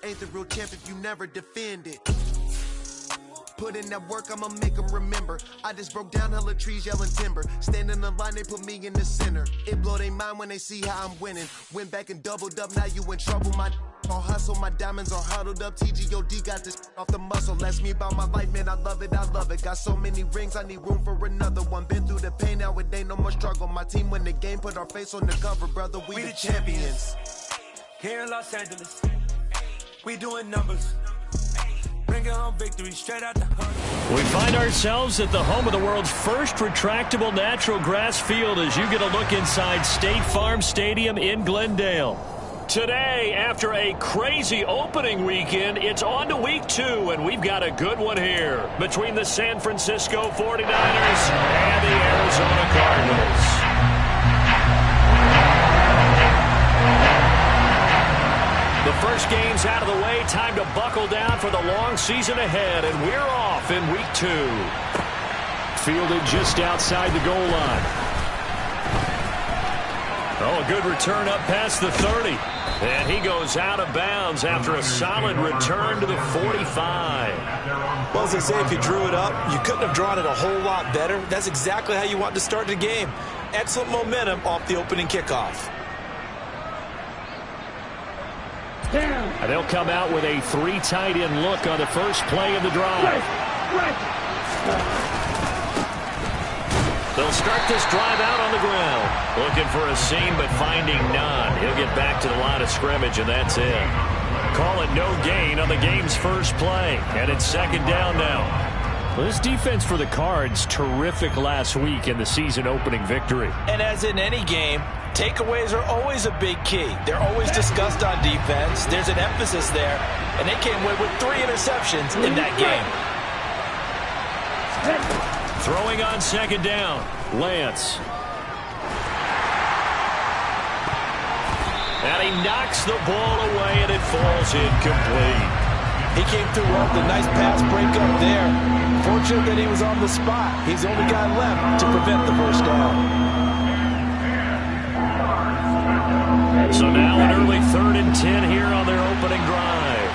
Ain't the real champ if you never defend it. Put in that work, I'ma make them remember. I just broke down hella trees, yelling timber. Stand in the line, they put me in the center. It blow their mind when they see how I'm winning. Went back and doubled up, now you in trouble. My all hustle, my diamonds are huddled up. TGOD got this off the muscle. Ask me about my life, man, I love it, I love it. Got so many rings, I need room for another one. Been through the pain, now it ain't no more struggle. My team win the game, put our face on the cover, brother, we the champions. Here in Los Angeles, we doing numbers. Bringing home victory straight out the hunt. We find ourselves at the home of the world's first retractable natural grass field as you get a look inside State Farm Stadium in Glendale. Today, after a crazy opening weekend, it's on to week 2, and we've got a good one here between the San Francisco 49ers and the Arizona Cardinals. The first game's out of the way. Time to buckle down for the long season ahead, and we're off in week 2. Fielded just outside the goal line. Oh, a good return up past the 30. And he goes out of bounds after a solid return to the 45. Well, as they say, if you drew it up, you couldn't have drawn it a whole lot better. That's exactly how you want to start the game. Excellent momentum off the opening kickoff. And they'll come out with a 3 tight end look on the first play of the drive. They'll start this drive out on the ground. Looking for a seam, but finding none. He'll get back to the line of scrimmage, and that's it. Call it no gain on the game's first play. And it's second down now. Well, this defense for the Cards, terrific last week in the season-opening victory. And as in any game, takeaways are always a big key. They're always discussed on defense. There's an emphasis there, and they came away with 3 interceptions in that game. Throwing on second down, Lance. And he knocks the ball away, and it falls incomplete. He came through well with a nice pass breakup there. Fortunate that he was on the spot. He's the only guy left to prevent the first down. So now an early 3rd and 10 here on their opening drive.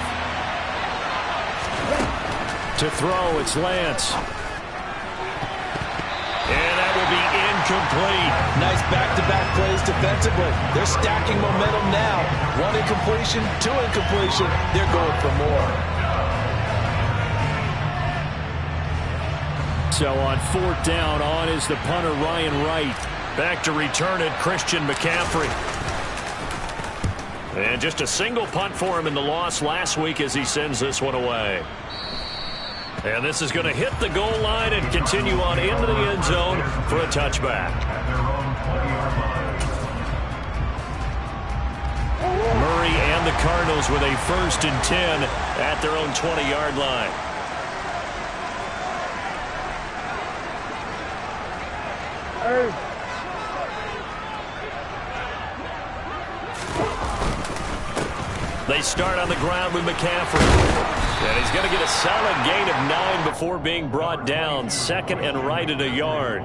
To throw, it's Lance. And that will be incomplete. Nice back-to-back plays defensively. They're stacking momentum now. 1 incompletion, 2 incompletion. They're going for more. So on 4th down, on is the punter Ryan Wright. Back to return it, Christian McCaffrey. And just a single punt for him in the loss last week as he sends this one away. And this is going to hit the goal line and continue on into the end zone for a touchback. Murray and the Cardinals with a 1st and 10 at their own 20-yard line. They start on the ground with McCaffrey. And he's going to get a solid gain of 9 before being brought down. 2nd and right at a yard.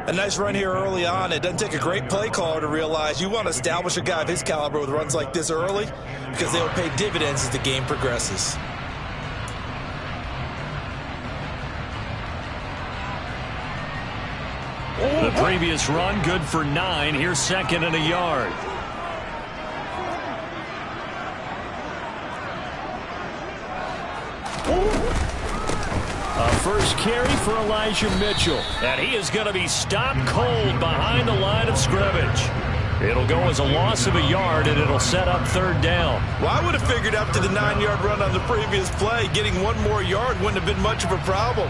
A nice run here early on. It doesn't take a great play caller to realize you want to establish a guy of his caliber with runs like this early because they will pay dividends as the game progresses. The previous run good for 9. Here's 2nd and a yard. A first carry for Elijah Mitchell. And he is going to be stopped cold behind the line of scrimmage. It'll go as a loss of a yard, and it'll set up 3rd down. Well, I would have figured after the 9-yard run on the previous play, getting 1 more yard wouldn't have been much of a problem.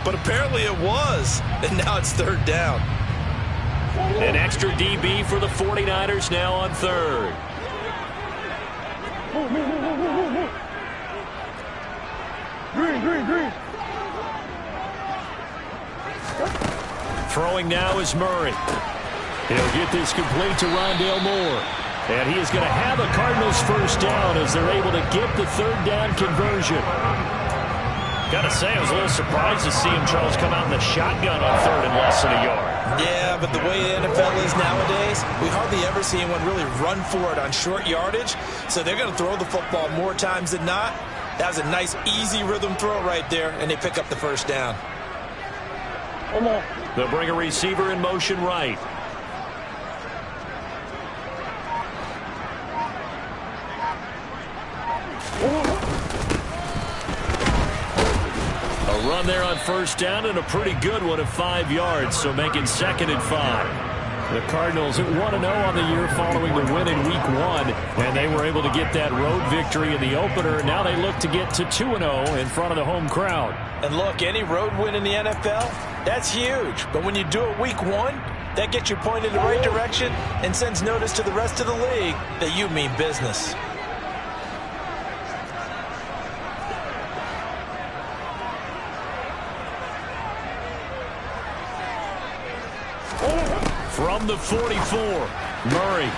But apparently it was, and now it's 3rd down. An extra DB for the 49ers now on 3rd. Green. Throwing now is Murray. He'll get this complete to Rondale Moore. And he is going to have a Cardinals first down as they're able to get the 3rd down conversion. Got to say, I was a little surprised to see him, Charles, come out in the shotgun on 3rd and less than a yard. Yeah, but the way the NFL is nowadays, we hardly ever see anyone really run for it on short yardage. So they're going to throw the football more times than not. That was a nice, easy rhythm throw right there, and they pick up the first down. They'll bring a receiver in motion right. A run there on first down and a pretty good one of 5 yards, so making 2nd and 5. The Cardinals at 1-0 on the year following the win in Week 1, and they were able to get that road victory in the opener. Now they look to get to 2-0 in front of the home crowd. And look, any road win in the NFL, that's huge. But when you do it Week 1, that gets you pointed in the right direction and sends notice to the rest of the league that you mean business. From the 44, Murray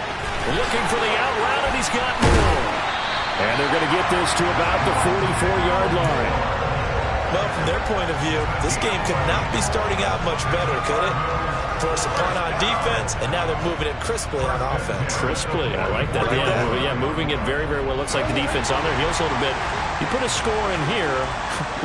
looking for the out route, and he's got more. And they're going to get this to about the 44-yard line. Well, from their point of view, this game could not be starting out much better, could it? Force a punt on defense, and now they're moving it crisply on offense. Crisply, I like that. Yeah, moving it very, very well. Looks like the defense on their heels a little bit. You put a score in here,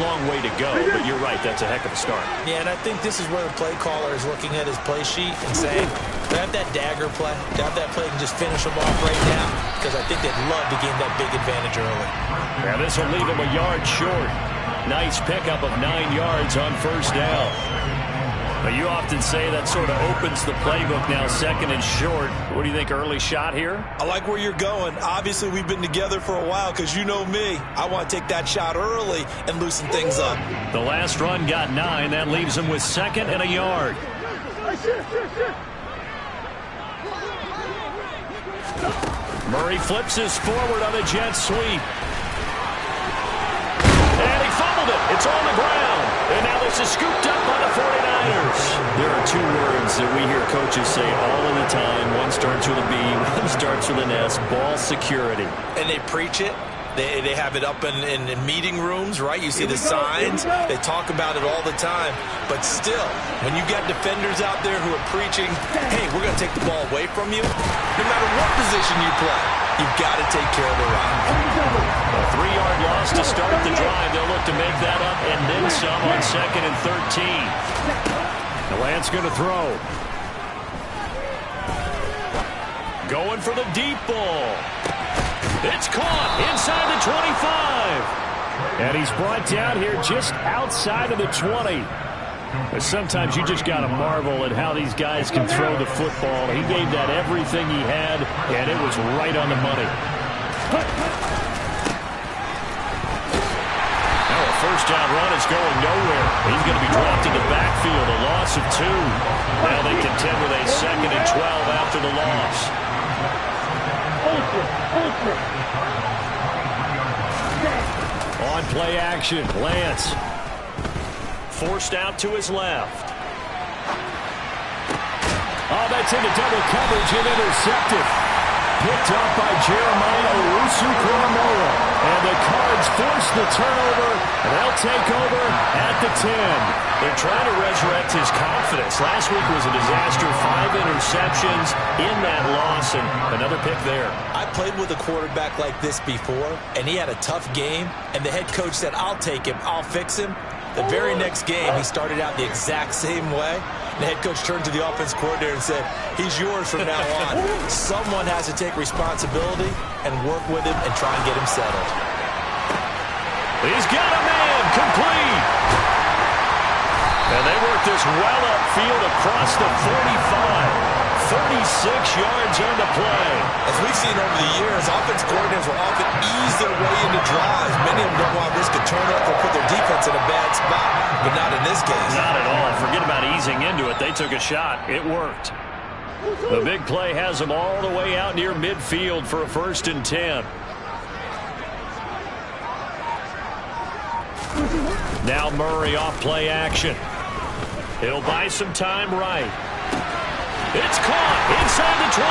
long way to go, but you're right, that's a heck of a start. Yeah, and I think this is where the play caller is looking at his play sheet and saying, grab that dagger play, grab that play and just finish them off right now, because I think they'd love to gain that big advantage early. Yeah, this will leave them a yard short. Nice pickup of 9 yards on first down. But you often say that sort of opens the playbook now, 2nd and short. What do you think, early shot here? I like where you're going. Obviously, we've been together for a while because you know me. I want to take that shot early and loosen things up. The last run got 9. That leaves him with 2nd and a yard. Murray flips his forward on a jet sweep. And he fumbled it. It's on the ground. And now this is scooped up by the 49ers. There are 2 words that we hear coaches say all of the time. One starts with a B, one starts with an S. Ball security. And they preach it. They have it up in meeting rooms, right? You see the signs. They talk about it all the time. But still, when you got defenders out there who are preaching, hey, we're going to take the ball away from you, no matter what position you play, you've got to take care of the rock. A 3-yard loss to start the drive. They'll look to make that up and then some on 2nd and 13. Lance going to throw. Going for the deep ball. It's caught inside the 25. And he's brought down here just outside of the 20. But sometimes you just got to marvel at how these guys can throw the football. He gave that everything he had, and it was right on the money. Now a first down run is going nowhere. He's going to be dropped in the backfield, a loss of 2. Now they contend with a 2nd and 12 after the loss. On play action, Lance. Forced out to his left. Oh, that's into double coverage and intercepted. Picked up by Jeremiah Owusu-Koramoah. And the Cards force the turnover. They'll take over at the 10. They're trying to resurrect his confidence. Last week was a disaster. 5 interceptions in that loss, and another pick there. I played with a quarterback like this before, and he had a tough game, and the head coach said, I'll take him, I'll fix him. The very next game, he started out the exact same way. The head coach turned to the offense coordinator and said, he's yours from now on. Someone has to take responsibility and work with him and try and get him settled. He's got a man, complete. And they work this well upfield across the 45. 36 yards on the play. As we've seen over the years, offense coordinators will often ease their way into drives. Many of them don't want to risk a turnover or put their defense in a bad spot, but not in this case. Not at all. Forget about easing into it. They took a shot. It worked. The big play has them all the way out near midfield for a 1st and 10. Now Murray off play action. He'll buy some time right. It's caught inside the 25.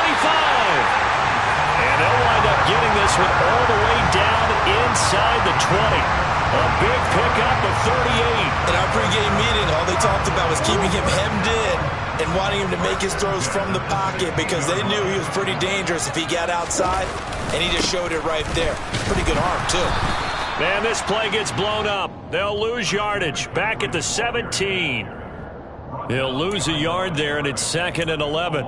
And they'll wind up getting this one all the way down inside the 20. A big pickup of 38. In our pregame meeting, all they talked about was keeping him hemmed in and wanting him to make his throws from the pocket because they knew he was pretty dangerous if he got outside, and he just showed it right there. Pretty good arm, too. And this play gets blown up. They'll lose yardage. Back at the 17. He'll lose a yard there, and it's 2nd and 11.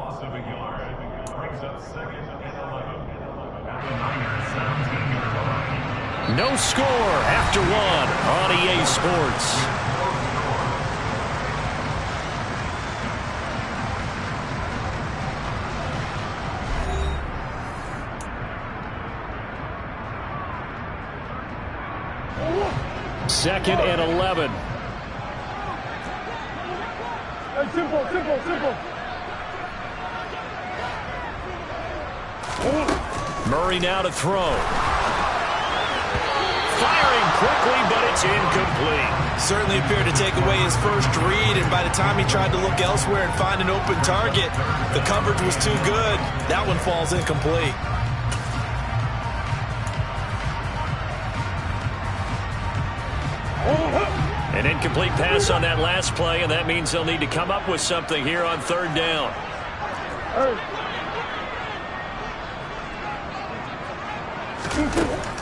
No score after 1 on EA Sports. Second and 11. Simple. Murray now to throw. Firing quickly, but it's incomplete. Certainly appeared to take away his first read, and by the time he tried to look elsewhere and find an open target, the coverage was too good. That one falls incomplete. An incomplete pass on that last play, and that means they'll need to come up with something here on 3rd down.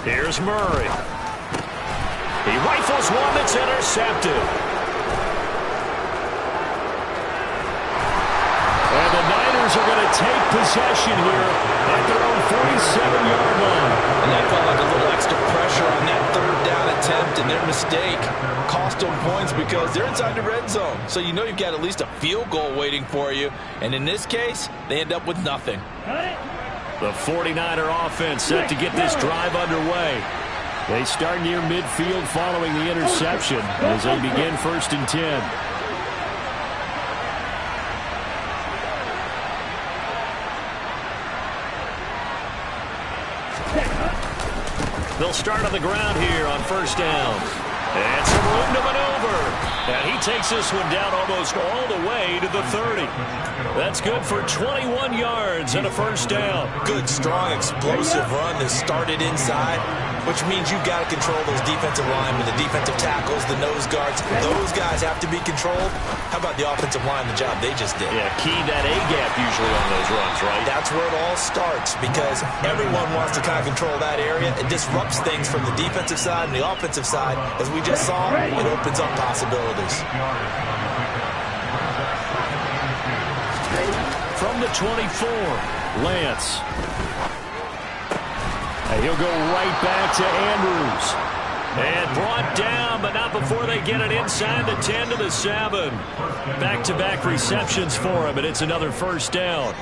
Here's Murray. He rifles one that's intercepted. And the Niners are going to take possession here at their own 47-yard line. And that felt like a little extra pressure on that 3rd down attempt, and their mistake cost them points because they're inside the red zone. So you know you've got at least a field goal waiting for you. And in this case, they end up with nothing. The 49er offense set to get this drive underway. They start near midfield following the interception as they begin 1st and 10. They'll start on the ground here on 1st down. And some room to maneuver. And he takes this one down almost all the way to the 30. That's good for 21 yards and a 1st down. Good, strong, explosive run that started inside, which means you've got to control those defensive linemen, the defensive tackles, the nose guards. Those guys have to be controlled. How about the offensive line, the job they just did? Yeah, key that A-gap usually on those runs, right? That's where it all starts because everyone wants to kind of control that area. It disrupts things from the defensive side and the offensive side. As we just saw, it opens up possibilities. From the 24, Lance. And he'll go right back to Andrews. And brought down, but not before they get it inside the 10 to the 7. Back-to-back receptions for him, and it's another 1st down.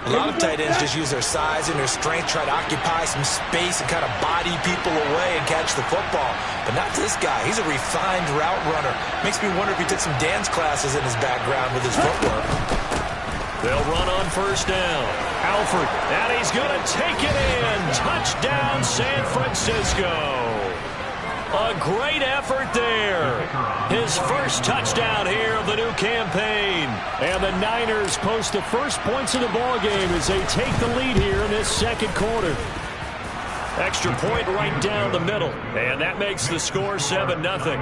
A lot of tight ends just use their size and their strength, try to occupy some space and kind of body people away and catch the football. But not this guy. He's a refined route runner. Makes me wonder if he took some dance classes in his background with his footwork. They'll run on 1st down. Alford, and he's going to take it in. Touchdown, San Francisco. A great effort there. His first touchdown here of the new campaign. And the Niners post the first points of the ballgame as they take the lead here in this 2nd quarter. Extra point right down the middle. And that makes the score 7-0.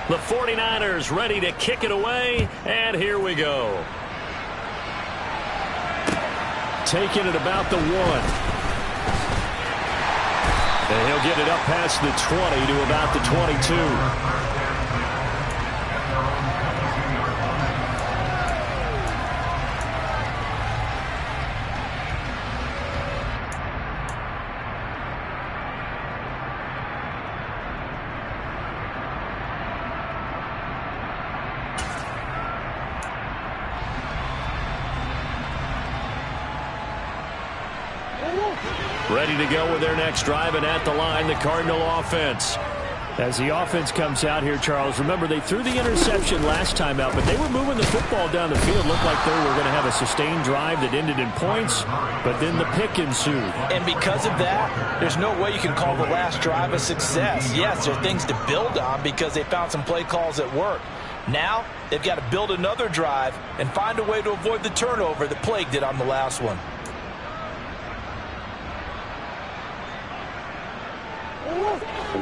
The 49ers ready to kick it away, and here we go. Taking it about the 1. And he'll get it up past the 20 to about the 22. Ready to go with their next drive, and at the line, the Cardinal offense. As the offense comes out here, Charles, remember they threw the interception last time out, but they were moving the football down the field. Looked like they were going to have a sustained drive that ended in points, but then the pick ensued. And because of that, there's no way you can call the last drive a success. Yes, there are things to build on because they found some play calls that work. Now, they've got to build another drive and find a way to avoid the turnover that plagued it on the last one.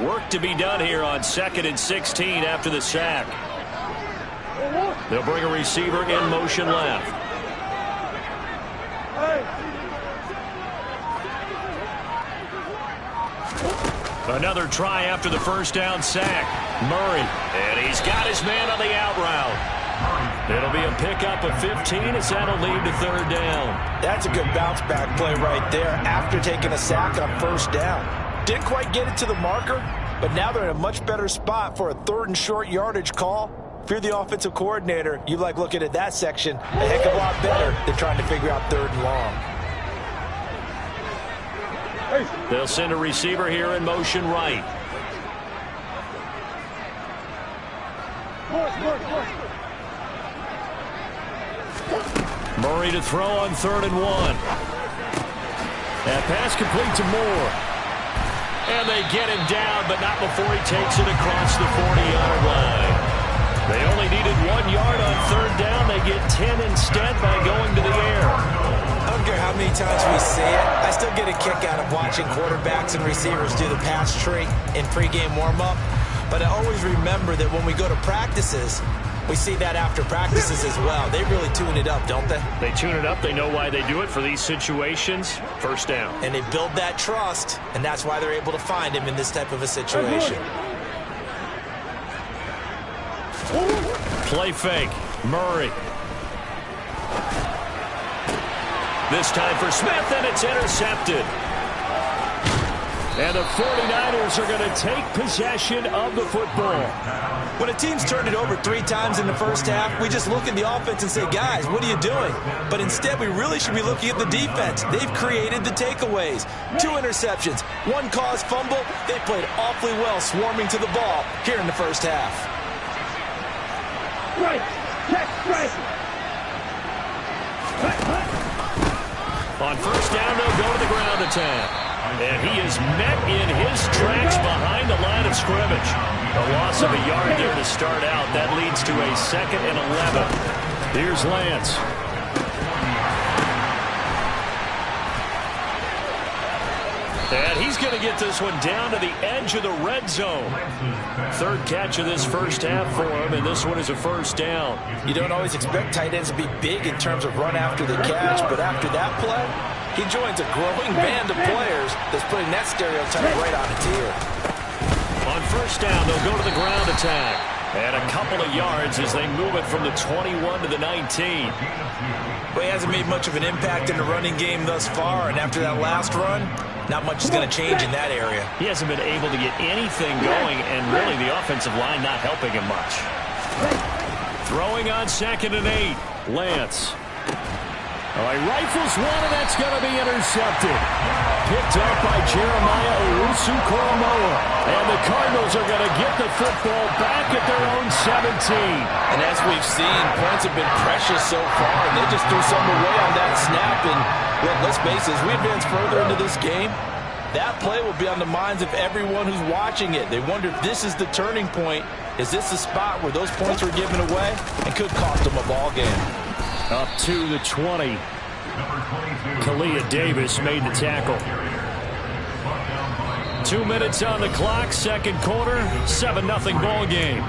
Work to be done here on 2nd and 16 after the sack. They'll bring a receiver in motion left. Another try after the first down sack. Murray, and he's got his man on the out route. It'll be a pickup of 15 as that'll lead to 3rd down. That's a good bounce back play right there after taking a sack on 1st down. Didn't quite get it to the marker, but now they're in a much better spot for a 3rd and short yardage call. If you're the offensive coordinator, you like looking at that section a heck of a lot better than trying to figure out 3rd and long. They'll send a receiver here in motion right. Murray to throw on 3rd and 1. That pass complete to Moore. And they get him down, but not before he takes it across the 40-yard line. They only needed 1 yard on 3rd down. They get 10 instead by going to the air. I don't care how many times we say it, I still get a kick out of watching quarterbacks and receivers do the pass tree in pregame warm-up. But I always remember that when we go to practices, we see that after practices as well. They really tune it up, don't they? They tune it up. They know why they do it for these situations. 1st down. And they build that trust, and that's why they're able to find him in this type of a situation. Play fake. Murray. This time for Smith, and it's intercepted. And the 49ers are going to take possession of the football. When a team's turned it over 3 times in the first half, we just look at the offense and say, guys, what are you doing? But instead, we really should be looking at the defense. They've created the takeaways. 2 interceptions, 1 caused fumble. They played awfully well swarming to the ball here in the first half. Right. Check. Right. On 1st down, they'll go to the ground attack. And he is met in his tracks behind the line of scrimmage. A loss of a yard there to start out. That leads to a 2nd and 11. Here's Lance. And he's going to get this one down to the edge of the red zone. 3rd catch of this first half for him, and this one is a 1st down. You don't always expect tight ends to be big in terms of run after the catch, but after that play, he joins a growing band of players that's putting that stereotype right on its ear. On 1st down, they'll go to the ground attack. And a couple of yards as they move it from the 21 to the 19. Well, he hasn't made much of an impact in the running game thus far, and after that last run, not much is going to change in that area. He hasn't been able to get anything going, and really the offensive line not helping him much. Throwing on 2nd and 8. Lance. Oh, he rifles one, and that's going to be intercepted. Picked up by Jeremiah Owusu-Koramoah. And the Cardinals are going to get the football back at their own 17. And as we've seen, points have been precious so far, and they just threw some away on that snap. And look, let's face it, as we advance further into this game, that play will be on the minds of everyone who's watching it. They wonder if this is the turning point. Is this the spot where those points were given away and could cost them a ball game? Up to the 20. Kalia Davis made the tackle. 2 minutes on the clock, 2nd quarter, 7-0 ball game.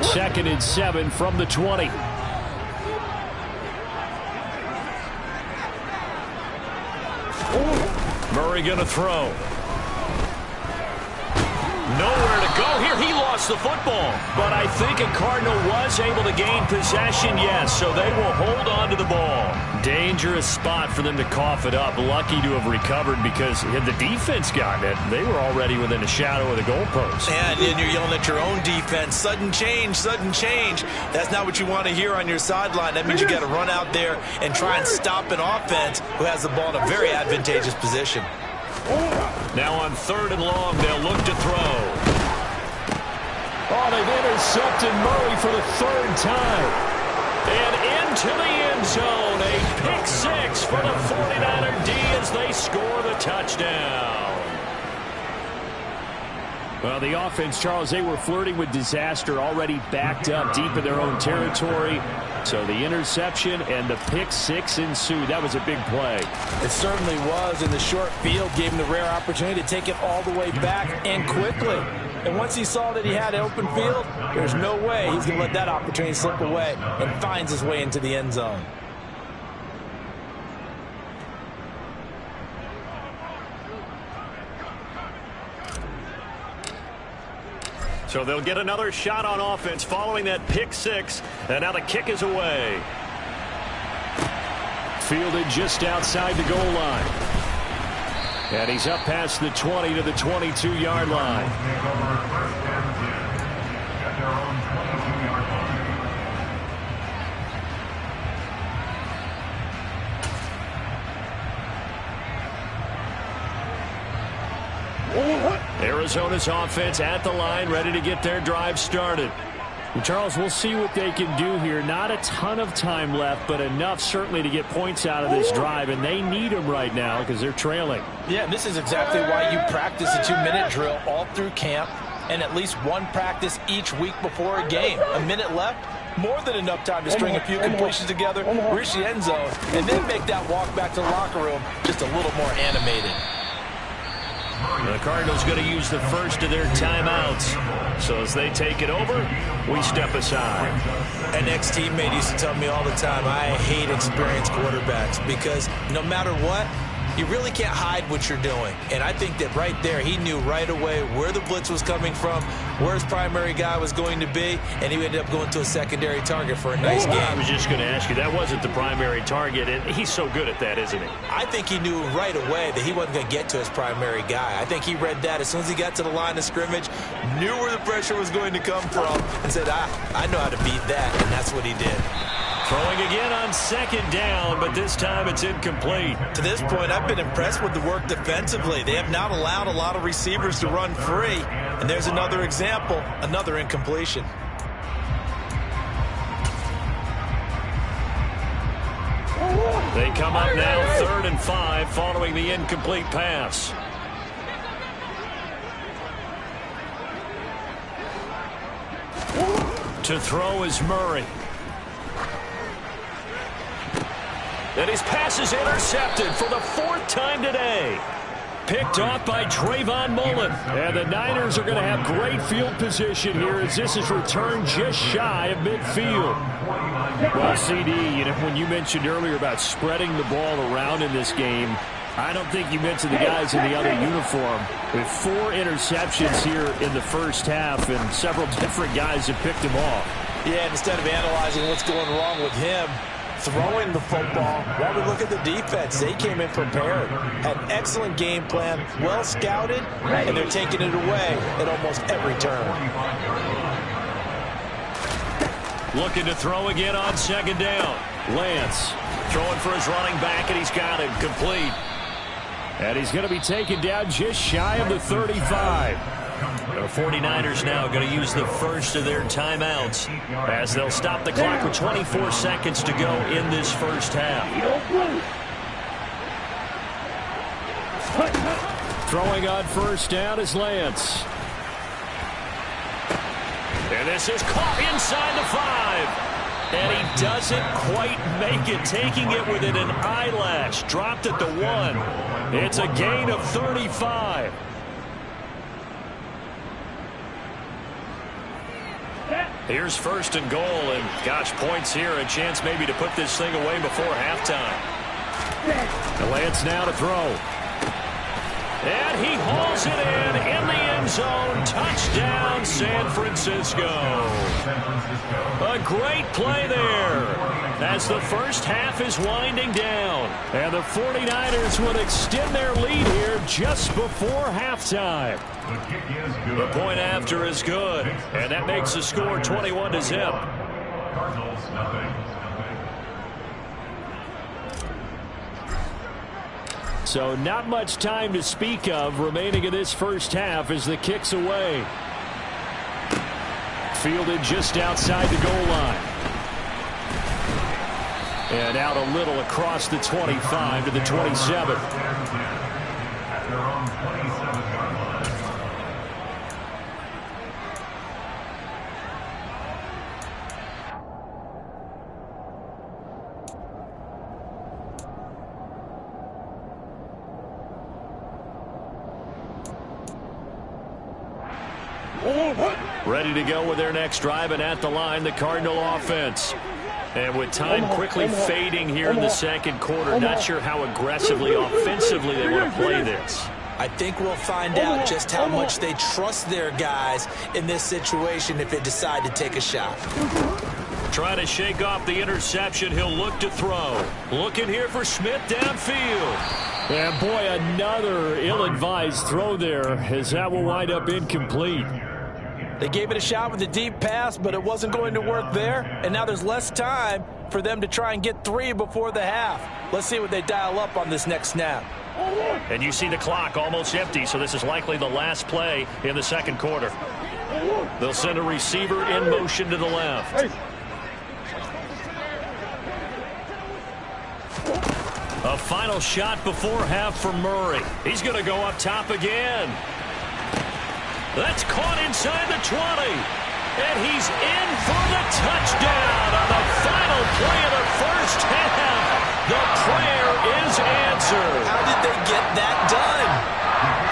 Second and 7 from the 20. Murray going to throw. Nowhere to go here. He lost the football. But I think a Cardinal was able to gain possession, yes. So they will hold on to the ball. Dangerous spot for them to cough it up. Lucky to have recovered because had the defense gotten it, they were already within a shadow of the goalpost. And then you're yelling at your own defense. Sudden change, sudden change. That's not what you want to hear on your sideline. That means you got to run out there and try and stop an offense who has the ball in a very advantageous position. Now on 3rd and long, they'll look to throw. Oh, they've intercepted Murray for the 3rd time. And into the end zone, a pick 6 for the 49er D as they score the touchdown. Well, the offense, Charles, they were flirting with disaster, already backed up deep in their own territory. So the interception and the pick 6 ensued. That was a big play. It certainly was, and the short field gave him the rare opportunity to take it all the way back and quickly. And once he saw that he had open field, there's no way he's going to let that opportunity slip away, and finds his way into the end zone. So they'll get another shot on offense following that pick 6, and now the kick is away. Fielded just outside the goal line. And he's up past the 20 to the 22-yard line. Arizona's offense at the line, ready to get their drive started. And Charles, we'll see what they can do here. Not a ton of time left, but enough certainly to get points out of this drive, and they need them right now because they're trailing. Yeah, this is exactly why you practice a 2-minute drill all through camp and at least one practice each week before a game. A minute left, more than enough time to string a few completions together, reach the end zone, and then make that walk back to the locker room just a little more animated. The Cardinals going to use the first of their timeouts. So as they take it over, we step aside. An ex-teammate used to tell me all the time, I hate experienced quarterbacks because no matter what, you really can't hide what you're doing. And I think that right there, he knew right away where the blitz was coming from, where his primary guy was going to be, and he ended up going to a secondary target for a nice game. I was just going to ask you, that wasn't the primary target, and he's so good at that, isn't he? I think he knew right away that he wasn't going to get to his primary guy. I think he read that as soon as he got to the line of scrimmage, knew where the pressure was going to come from, and said, I know how to beat that, and that's what he did. Throwing again on 2nd down, but this time it's incomplete. To this point, I've been impressed with the work defensively. They have not allowed a lot of receivers to run free. And there's another example, another incompletion. They come up now 3rd and 5 following the incomplete pass. To throw is Murray. And his pass is intercepted for the 4th time today. Picked off by Trayvon Mullen. And the Niners are going to have great field position here as this is returned just shy of midfield. Well, CD, when you mentioned earlier about spreading the ball around in this game, I don't think you mentioned the guys in the other uniform. With 4 interceptions here in the first half, and several different guys have picked him off. Yeah, instead of analyzing what's going wrong with him, throwing the football, while we look at the defense, they came in prepared, had an excellent game plan, well scouted, and they're taking it away at almost every turn. Looking to throw again on 2nd down. Lance throwing for his running back, and he's got it complete. And he's going to be taken down just shy of the 35. The 49ers now going to use the first of their timeouts as they'll stop the clock with 24 seconds to go in this first half. Throwing on 1st down is Lance. And this is caught inside the 5. And he doesn't quite make it, taking it within an eyelash. Dropped at the 1. It's a gain of 35. Here's 1st and goal, and gosh, points here, a chance maybe to put this thing away before halftime. And Lance now to throw. And he hauls it in the end zone. Touchdown, San Francisco. A great play there as the first half is winding down. And the 49ers will extend their lead here just before halftime. The point after is good, and that makes the score 21-0. Cardinals, nothing. So not much time to speak of remaining in this first half as the kick's away. Fielded just outside the goal line. And out a little across the 25 to the 27. At their own 27-yard line. Ready to go with their next drive, and at the line, the Cardinal offense. And with time quickly fading here in the second quarter, not sure how aggressively, offensively they want to play this. I think we'll find out just how much they trust their guys in this situation if they decide to take a shot. Trying to shake off the interception, he'll look to throw. Looking here for Smith downfield. And boy, another ill-advised throw there, as that will wind up incomplete. They gave it a shot with a deep pass, but it wasn't going to work there. And now there's less time for them to try and get 3 before the half. Let's see what they dial up on this next snap. And you see the clock almost empty, so this is likely the last play in the second quarter. They'll send a receiver in motion to the left. A final shot before half for Murray. He's going to go up top again. That's caught inside the 20. And he's in for the touchdown on the final play of the first half. The prayer is answered. How did they get that done?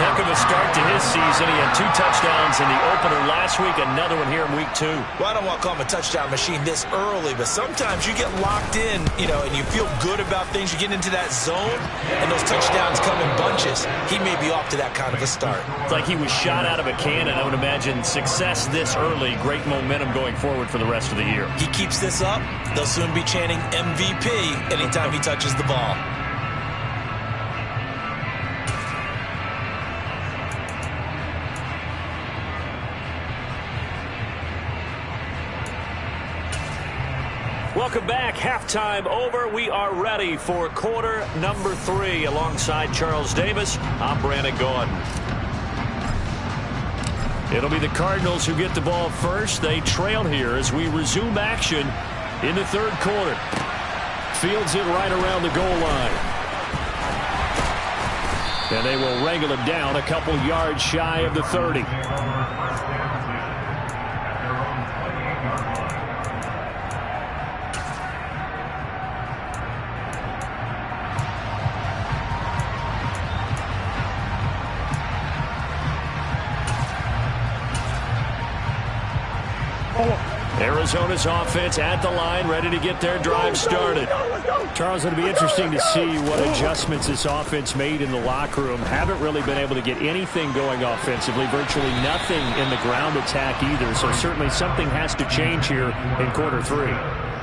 Heck of a start to his season. He had 2 touchdowns in the opener last week, another one here in week 2. Well, I don't want to call him a touchdown machine this early, but sometimes you get locked in, and you feel good about things. You get into that zone, and those touchdowns come in bunches. He may be off to that kind of a start. It's like he was shot out of a cannon. I would imagine success this early, great momentum going forward for the rest of the year. He keeps this up, they'll soon be chanting MVP anytime he touches the ball. Welcome back. Halftime over. We are ready for quarter number 3. Alongside Charles Davis, I'm Brandon Gaudin. It'll be the Cardinals who get the ball first. They trail here as we resume action in the third quarter. Fields it right around the goal line. And they will wrangle him down a couple yards shy of the 30. Arizona's offense at the line, ready to get their drive started. Charles, it'll be interesting to see what adjustments this offense made in the locker room. Haven't really been able to get anything going offensively, virtually nothing in the ground attack either. So certainly something has to change here in quarter 3.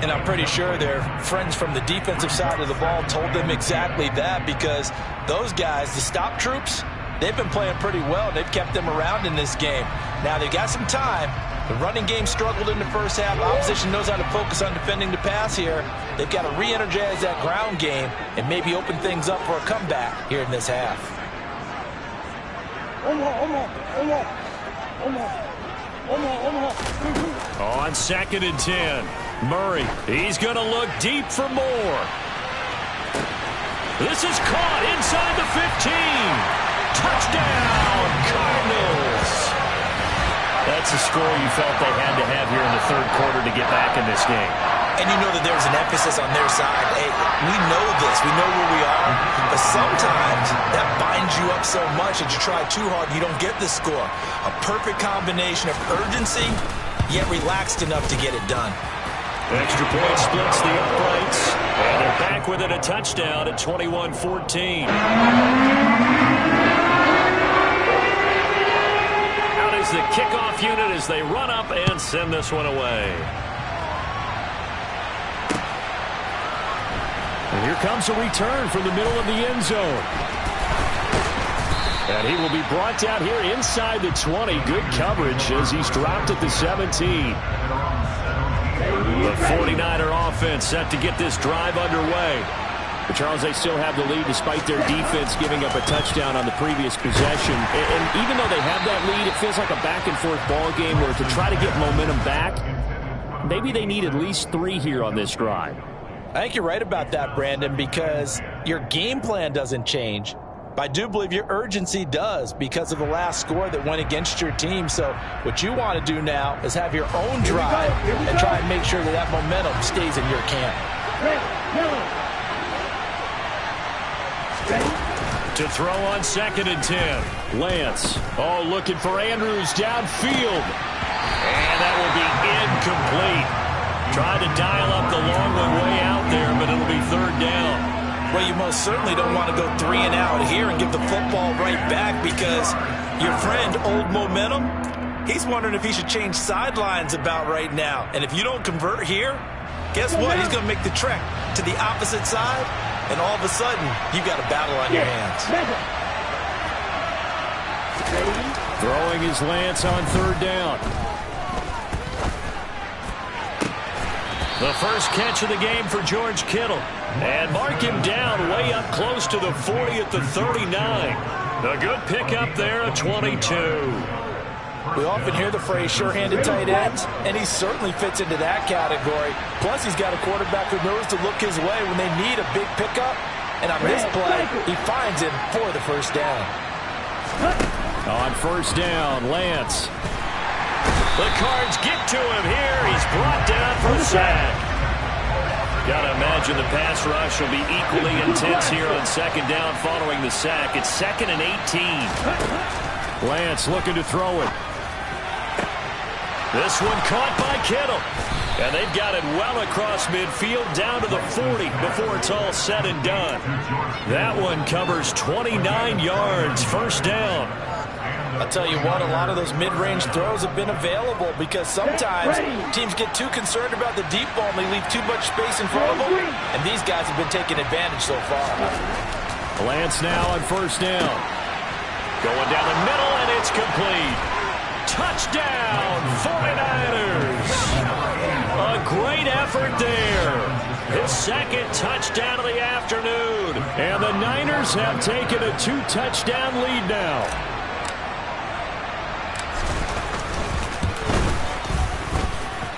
And I'm pretty sure their friends from the defensive side of the ball told them exactly that, because those guys, the stop troops, they've been playing pretty well. They've kept them around in this game. Now they've got some time. The running game struggled in the first half. Opposition knows how to focus on defending the pass here. They've got to re-energize that ground game and maybe open things up for a comeback here in this half. On 2nd and 10, Murray, he's going to look deep for more. This is caught inside the 15. Touchdown, Cardinals. That's the score you felt they had to have here in the third quarter to get back in this game. And you know that there's an emphasis on their side. Hey, we know this. We know where we are. But sometimes that binds you up so much that you try too hard, you don't get the score. A perfect combination of urgency, yet relaxed enough to get it done. Extra point splits the uprights. And they're back with it, a touchdown at 21-14. is the kickoff unit as they run up and send this one away. And here comes a return from the middle of the end zone. And he will be brought down here inside the 20. Good coverage as he's dropped at the 17. The 49er offense set to get this drive underway. But Charles, they still have the lead despite their defense giving up a touchdown on the previous possession. And even though they have that lead, it feels like a back-and-forth ball game where to try to get momentum back, maybe they need at least 3 here on this drive. I think you're right about that, Brandon, because your game plan doesn't change. But I do believe your urgency does because of the last score that went against your team. So what you want to do now is have your own drive and try and make sure that that momentum stays in your camp. To throw on 2nd and 10. Lance. Oh, looking for Andrews downfield. And that will be incomplete. Trying to dial up the long one way out there, but it'll be 3rd down. Well, you most certainly don't want to go 3 and out here and give the football right back because your friend, Old Momentum, he's wondering if he should change sidelines about right now. And if you don't convert here, guess what? He's going to make the trek to the opposite side, and all of a sudden, you've got a battle on your hands. Throwing his Lance on 3rd down. The first catch of the game for George Kittle. And mark him down way up close to the 40 at the 39. A good pickup there at 22. We often hear the phrase sure-handed tight ends, and he certainly fits into that category. Plus, he's got a quarterback who knows to look his way when they need a big pickup. And on this play, he finds him for the 1st down. On 1st down, Lance. The Cards get to him here. He's brought down for a sack. Got to imagine the pass rush will be equally intense here on 2nd down following the sack. It's 2nd and 18. Lance looking to throw it. This one caught by Kittle. And they've got it well across midfield down to the 40 before it's all said and done. That one covers 29 yards. 1st down. I'll tell you what, a lot of those mid-range throws have been available because sometimes teams get too concerned about the deep ball and they leave too much space in front of them, and these guys have been taking advantage so far. Lance now on 1st down. Going down the middle, and it's complete. Touchdown, 49ers. A great effort there. His 2nd touchdown of the afternoon. And the Niners have taken a 2-touchdown lead now.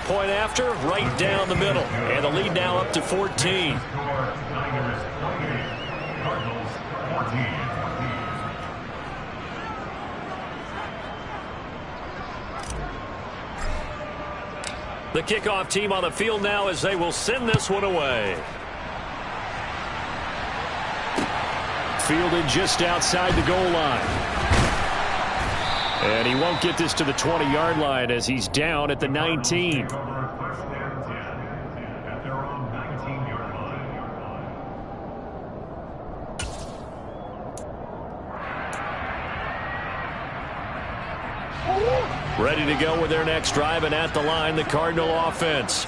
Point after, right down the middle. And the lead now up to 14. The kickoff team on the field now as they will send this one away. Fielded just outside the goal line. And he won't get this to the 20-yard line as he's down at the 19. Ready to go with their next drive, and at the line, the Cardinal offense.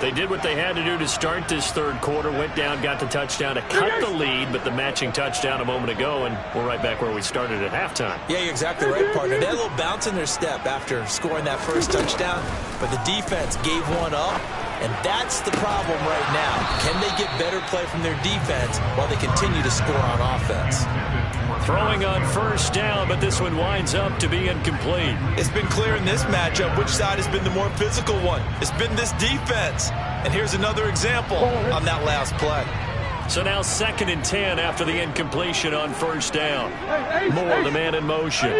They did what they had to do to start this 3rd quarter, went down, got the touchdown to cut the lead, but the matching touchdown a moment ago, and we're right back where we started at halftime. Yeah, you're exactly right, partner. They had a little bounce in their step after scoring that first touchdown, but the defense gave one up, and that's the problem right now. Can they get better play from their defense while they continue to score on offense? Throwing on 1st down, but this one winds up to be incomplete. It's been clear in this matchup which side has been the more physical one. It's been this defense. And here's another example on that last play. So now 2nd and 10 after the incompletion on 1st down. Moore, the man in motion.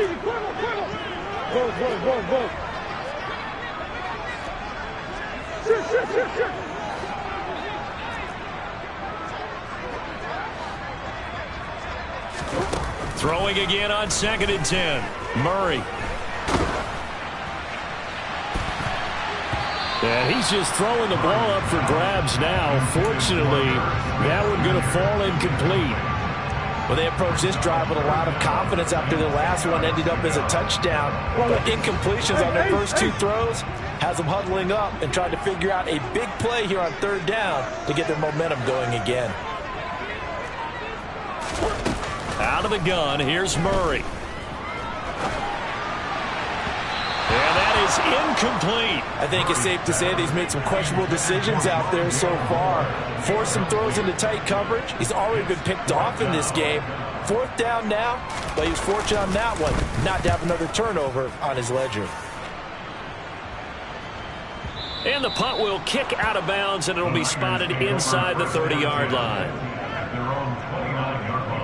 Throwing again on 2nd and 10. Murray. And he's just throwing the ball up for grabs now. Fortunately, that one going to fall incomplete. Well, they approached this drive with a lot of confidence after the last one ended up as a touchdown. But incompletions on their first 2 throws has them huddling up and trying to figure out a big play here on 3rd down to get their momentum going again. Out of the gun, here's Murray. And that is incomplete. I think it's safe to say that he's made some questionable decisions out there so far. Forced some throws into tight coverage. He's already been picked off in this game. 4th down now, but he was fortunate on that one not to have another turnover on his ledger. And the punt will kick out of bounds, and it'll be spotted inside the 30-yard line. At their own 29-yard line.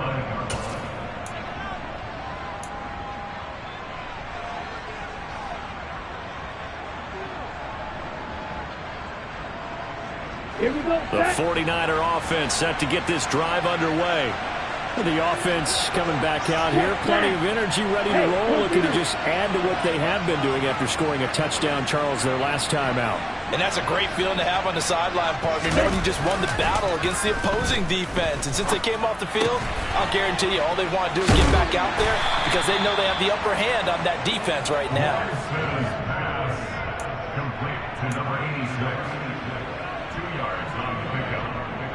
The 49er offense set to get this drive underway. The offense coming back out here. Plenty of energy, ready to roll. Looking to just add to what they have been doing after scoring a touchdown, Charles, their last time out. And that's a great feeling to have on the sideline, partner, knowing you just won the battle against the opposing defense. And since they came off the field, I'll guarantee you all they want to do is get back out there because they know they have the upper hand on that defense right now. Pass complete to number 86. 2 yards on the pickup.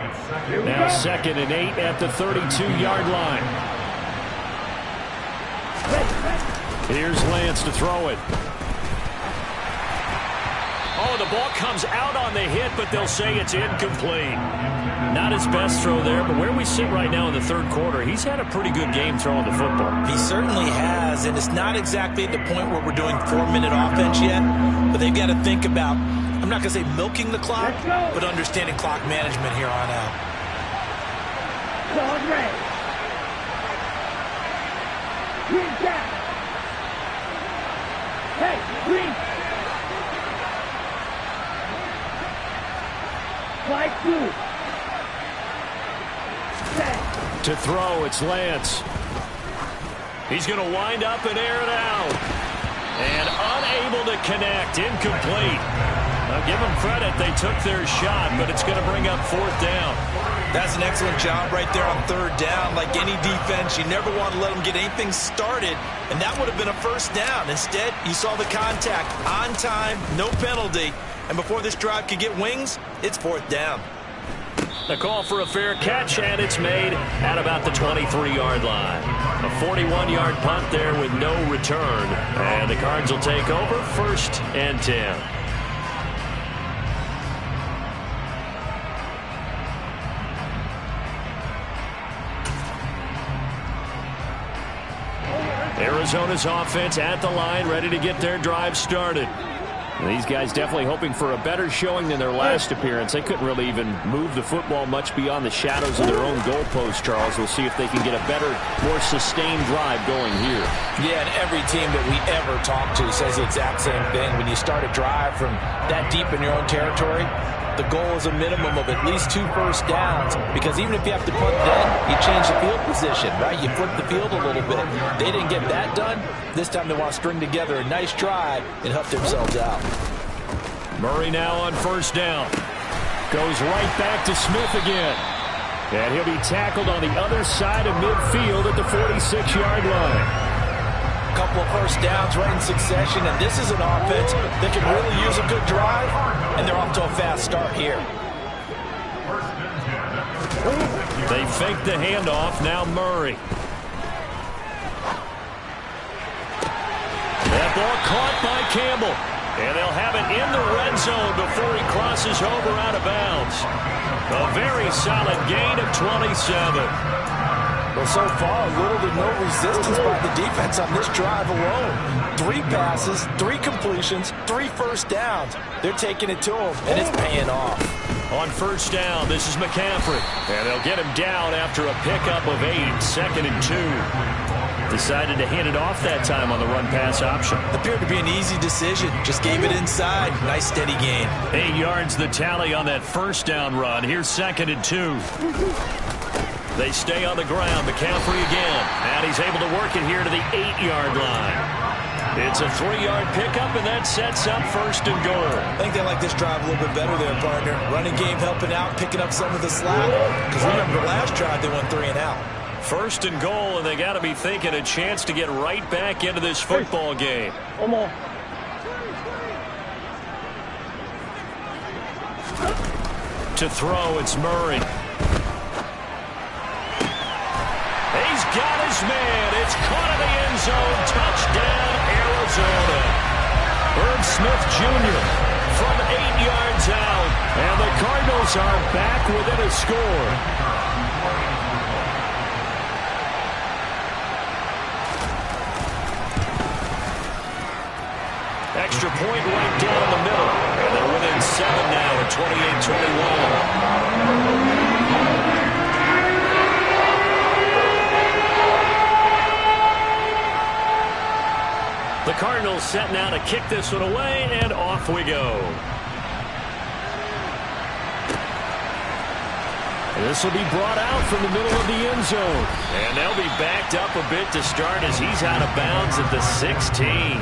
It's second. Now 2nd and 8 at the 32-yard line. Here's Lance to throw it. Oh, the ball comes out on the hit, but they'll say it's incomplete. Not his best throw there, but where we sit right now in the 3rd quarter, he's had a pretty good game throwing the football. He certainly has, and it's not exactly at the point where we're doing 4-minute offense yet, but they've got to think about, I'm not going to say milking the clock, but understanding clock management here on out. Hey, green. To throw, it's Lance. He's going to wind up and air it out. And unable to connect. Incomplete. Now give them credit. They took their shot, but it's going to bring up 4th down. That's an excellent job right there on 3rd down. Like any defense, you never want to let them get anything started, and that would have been a 1st down. Instead, you saw the contact on time, no penalty, and before this drive could get wings, it's 4th down. The call for a fair catch, and it's made at about the 23-yard line. A 41-yard punt there with no return, and the Cards will take over 1st and 10. Arizona's offense at the line, ready to get their drive started. These guys definitely hoping for a better showing than their last appearance. They couldn't really even move the football much beyond the shadows of their own goalpost, Charles. We'll see if they can get a better, more sustained drive going here. Yeah, and every team that we ever talk to says the exact same thing. When you start a drive from that deep in your own territory, the goal is a minimum of at least 2 first downs, because even if you have to punt then, you change the field position, right? You flip the field a little bit. They didn't get that done. This time they want to string together a nice drive and help themselves out. Murray now on 1st down. Goes right back to Smith again. And he'll be tackled on the other side of midfield at the 46-yard line. Couple of 1st downs right in succession, and this is an offense that can really use a good drive, and they're off to a fast start here. They fake the handoff. Now Murray. That ball caught by Campbell, and they'll have it in the red zone before he crosses over out of bounds. A very solid gain of 27. Well, so far, little to no resistance by the defense on this drive alone. 3 passes, 3 completions, 3 first downs. They're taking it to him, and it's paying off. On 1st down, this is McCaffrey. And they'll get him down after a pickup of 8, 2nd and 2. Decided to hand it off that time on the run-pass option. Appeared to be an easy decision. Just gave it inside. Nice, steady gain. 8 yards the tally on that 1st down run. Here's 2nd and 2. They stay on the ground. McCaffrey again. And he's able to work it here to the 8-yard line. It's a 3-yard pickup, and that sets up 1st and goal. I think they like this drive a little bit better there, partner. Running game helping out, picking up some of the slack. Because remember, the last drive they went 3 and out. First and goal, and they got to be thinking a chance to get right back into this football game. Come on. To throw, it's Murray. He's got his man. It's caught in the end zone. Touchdown, Arizona. Herb Smith Jr. from 8 yards out. And the Cardinals are back within a score. Extra point right down the middle. And they're within 7 now at 28-21. The Cardinals set now to kick this one away, and off we go. This will be brought out from the middle of the end zone. And they'll be backed up a bit to start as he's out of bounds at the 16.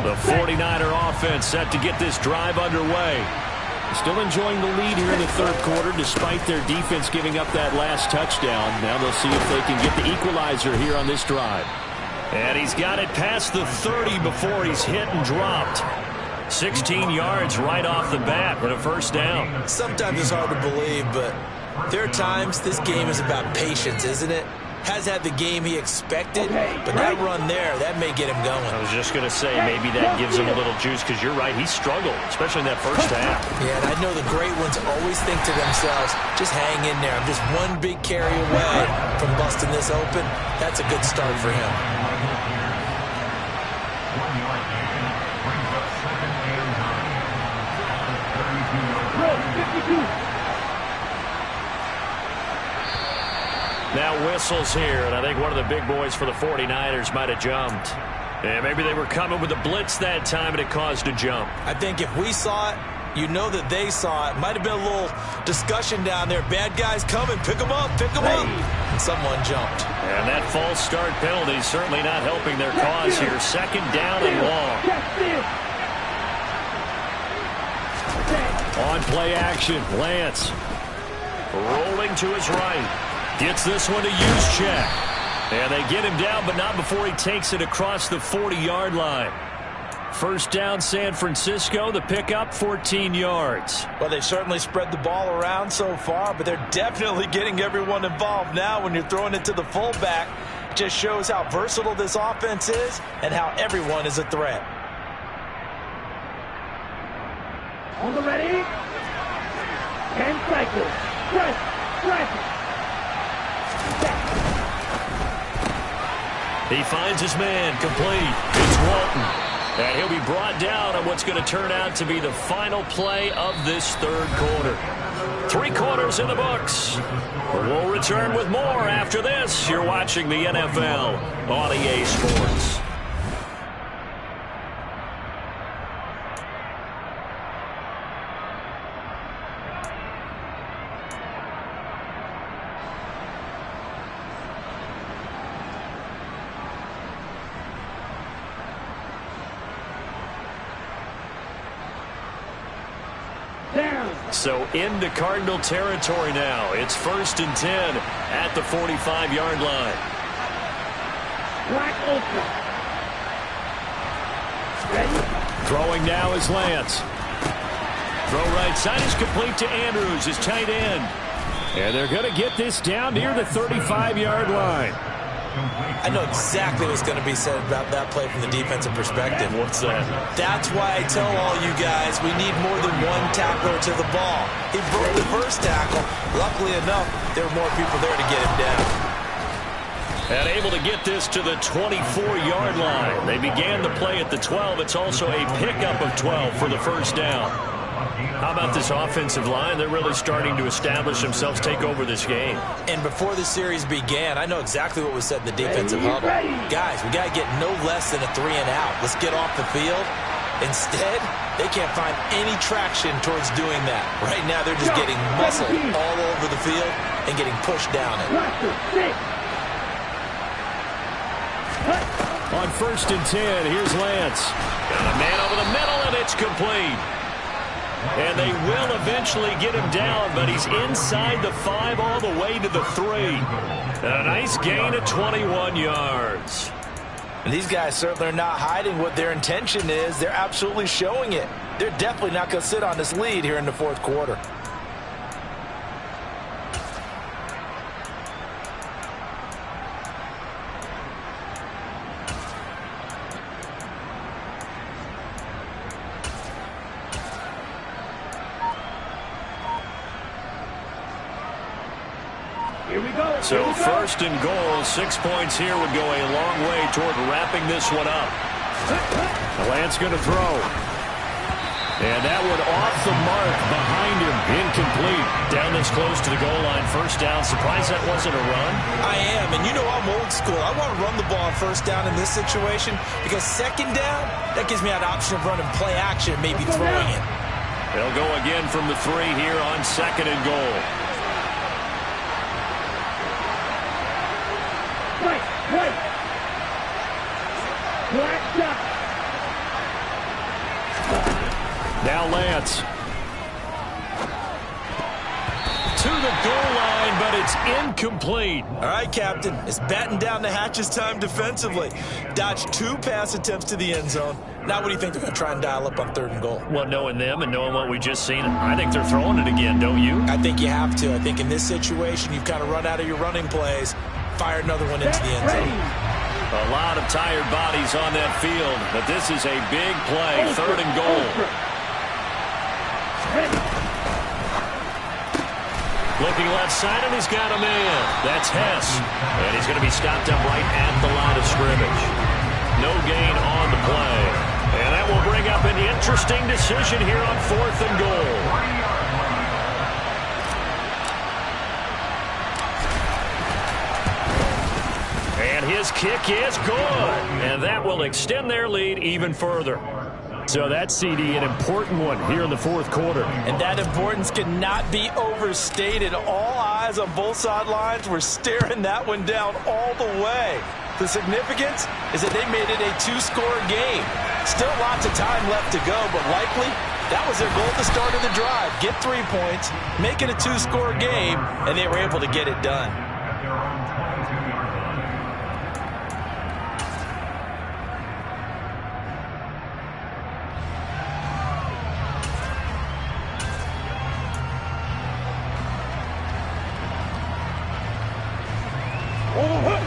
The 49er offense set to get this drive underway. Still enjoying the lead here in the third quarter despite their defense giving up that last touchdown. Now they'll see if they can get the equalizer here on this drive. And he's got it past the 30 before he's hit and dropped. 16 yards right off the bat and a first down. Sometimes it's hard to believe, but there are times this game is about patience, isn't it? Has had the game he expected, but that run there, that may get him going. I was just going to say, maybe that gives him a little juice, because you're right, he struggled, especially in that first half. Yeah, and I know the great ones always think to themselves, just hang in there. I'm just one big carry away from busting this open. That's a good start for him. 1-yard gain brings up 2nd and 9. 32 yards. Now whistles here, and I think one of the big boys for the 49ers might have jumped. And maybe they were coming with a blitz that time, and it caused a jump. I think if we saw it, you know that they saw it. Might have been a little discussion down there. Bad guys coming. Pick them up. Pick them up. And someone jumped. And that false start penalty is certainly not helping their cause here. 2nd down and long. On play action, Lance. Rolling to his right. Gets this one to Juszczyk. And they get him down, but not before he takes it across the 40-yard line. First down, San Francisco. The pickup, 14 yards. Well, they've certainly spread the ball around so far, but they're definitely getting everyone involved now when you're throwing it to the fullback. Just shows how versatile this offense is and how everyone is a threat. On the ready. 10 cycles. Press. He finds his man, complete. It's Walton. And he'll be brought down on what's going to turn out to be the final play of this third quarter. 3 quarters in the books. We'll return with more after this. You're watching the NFL on EA Sports. So into Cardinal territory now. It's 1st and 10 at the 45-yard line. Black ultra. Ready? Throwing now is Lance. Throw right side is complete to Andrews, his tight end. And they're going to get this down near the 35-yard line. I know exactly what's going to be said about that play from the defensive perspective. What's that? That's why I tell all you guys we need more than one tackler to the ball. He broke the first tackle. Luckily enough, there were more people there to get him down. And able to get this to the 24-yard line. They began the play at the 12. It's also a pickup of 12 for the first down. How about this offensive line? They're really starting to establish themselves, take over this game. And before the series began, I know exactly what was said in the defensive huddle. Guys, we got to get no less than a 3 and out. Let's get off the field Instead, they can't find any traction towards doing that. Right now, they're just getting muscled all over the field and getting pushed down it. On 1st and 10, here's Lance. Got a man over the middle, and it's complete. And they will eventually get him down, but he's inside the 5 all the way to the 3. A nice gain of 21 yards. And these guys certainly are not hiding what their intention is. They're absolutely showing it. They're definitely not going to sit on this lead here in the 4th quarter. So 1st and goal, 6 points here would go a long way toward wrapping this one up. Lance going to throw. And that one off the mark behind him, incomplete. Down this close to the goal line, 1st down. Surprised that wasn't a run? I am, and you know I'm old school. I want to run the ball on 1st down in this situation because 2nd down, that gives me an option of running play action and maybe throwing it. They'll go again from the 3 here on 2nd and goal. Now Lance. To the goal line, but it's incomplete. All right, Captain. It's batten down the hatches time defensively. Dodged 2 pass attempts to the end zone. Now what do you think they're going to try and dial up on 3rd and goal? Well, knowing them and knowing what we just seen, I think they're throwing it again, don't you? I think you have to. I think in this situation, you've kind of run out of your running plays. Fire another one into the end zone. A lot of tired bodies on that field, but this is a big play, 3rd and goal. Looking left side, and he's got a man. That's Hess. And he's going to be stopped up right at the line of scrimmage. No gain on the play. And that will bring up an interesting decision here on 4th and goal. And his kick is good. And that will extend their lead even further. So that's, CD, an important one here in the 4th quarter. And that importance cannot be overstated. All eyes on both sidelines were staring that one down all the way. The significance is that they made it a 2-score game. Still lots of time left to go, but likely that was their goal at the start of the drive. Get 3 points, make it a 2-score game, and they were able to get it done.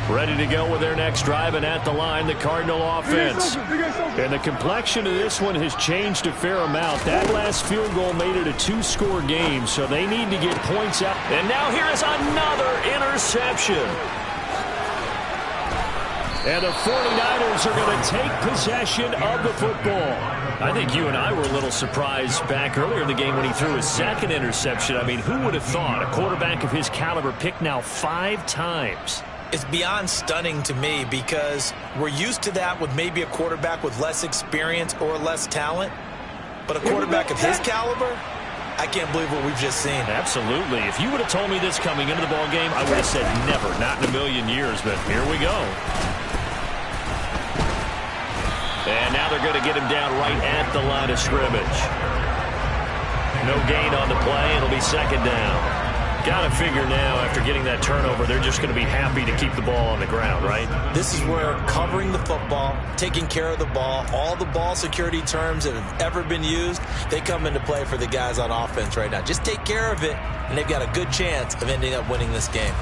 Ready to go with their next drive, and at the line, the Cardinal offense. And the complexion of this one has changed a fair amount. That last field goal made it a 2-score game, so they need to get points out. And now here is another interception. And the 49ers are going to take possession of the football. I think you and I were a little surprised back earlier in the game when he threw his 2nd interception. I mean, who would have thought a quarterback of his caliber picked now 5 times? It's beyond stunning to me because we're used to that with maybe a quarterback with less experience or less talent. But a quarterback of his caliber, I can't believe what we've just seen. Absolutely. If you would have told me this coming into the ball game, I would have said never, not in a million years. But here we go. And now they're going to get him down right at the line of scrimmage. No gain on the play. It'll be 2nd down. Got to figure now, after getting that turnover, they're just going to be happy to keep the ball on the ground, right? This is where covering the football, taking care of the ball, all the ball security terms that have ever been used, they come into play for the guys on offense right now. Just take care of it, and they've got a good chance of ending up winning this game.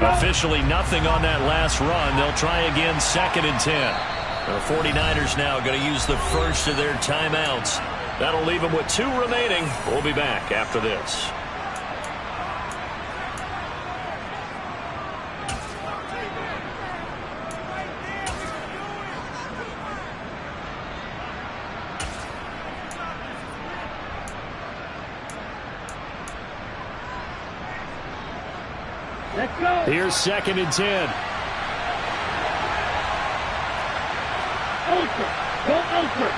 Officially nothing on that last run. They'll try again, 2nd and 10. The 49ers now going to use the first of their timeouts. That'll leave them with 2 remaining. We'll be back after this. Let's go. Here's 2nd and 10. Ultra. Go ultra.